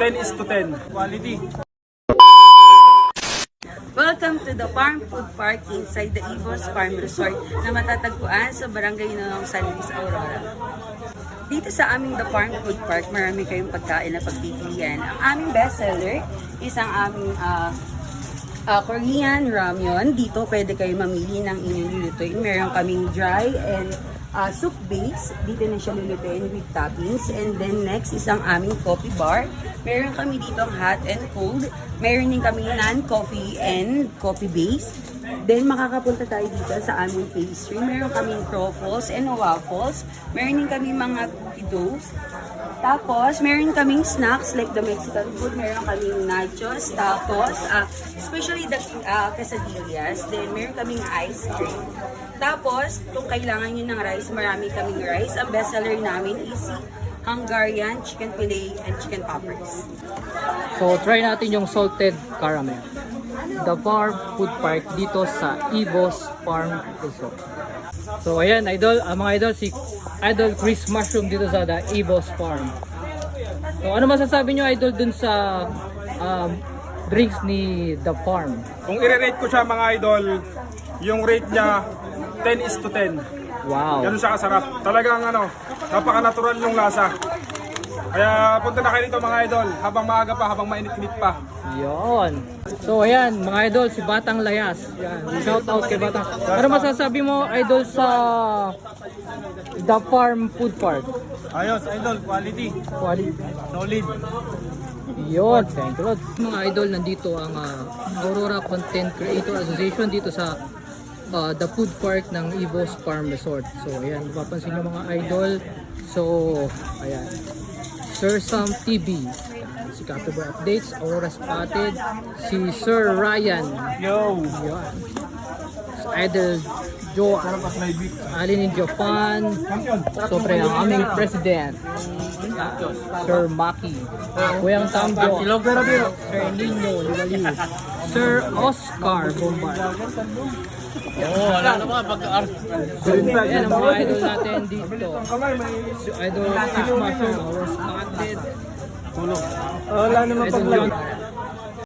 10:10. Quality. Welcome to the Farm Food Park inside the Evos Farm Resort na matatagpuan sa Barangay Nonong San Luis, Aurora. Dito sa aming The Farm Food Park, marami kayong pagkain na pagpipilian. Ang aming bestseller is ang aming Korean ramyun. Dito pwede kayo mamili ng inyong lulutuin. Meron kaming dry and soup base. Dito na siya lulutuin with toppings. And then next is ang aming coffee bar. Meron kami dito hot and cold. Meron din kami non-coffee and coffee base. Then makakapunta tayo dito sa aming pastry. Meron kaming truffles and waffles. Meron din kami mga cookie doughs. Tapos, meron kaming snacks like the Mexican food. Meron kaming nachos, tacos, especially the quesadillas. Then, meron kaming ice cream. Tapos, kung kailangan nyo ng rice, marami kaming rice. Ang bestseller namin is Hungarian chicken fillet and chicken poppers. So, try natin yung salted caramel. The Farm Food Park dito sa Evos Farm Resort. So, ayan, idol, mga idol, si Idol Chris Mushroom dito sa The Evos Farm. So, ano masasabi nyo, idol, dun sa drinks ni The Farm? Kung i-rate ko siya mga idol, yung rate niya 10:10. Wow. Ganun siya kasarap. Talagang napaka-natural yung lasa. Kaya punta na kayo dito mga idol, habang maaga pa, habang mainit-init pa. Yon. So ayan, mga idol, si Batang Layas. Yan. Shout out kay Batang. Ano masasabi mo, idol, sa The Farm Food Park? Ayos, idol, quality. Quality. Solid. Yun, thank you Lord. Mga idol, nandito ang Aurora Content Creator Association dito sa The Food Park ng Evos Farm Resort. So ayan, mapapansin nyo mga idol. So ayan, Sir Sam TV, si Captain Updates, Aurora Spotted, si Sir Ryan, Yo! yun, si Idol Joe, Alin Jopan, siyempre ang aming president, Sir Maki, Kuyang Tamjo, Sir Nino Liwaliw, Sir Oscar Bombar. Wala na mga pag-art. Yan ang mga idol natin dito. Si Idol Chris Mushroom, Aurora Spotted, Wala naman Idol John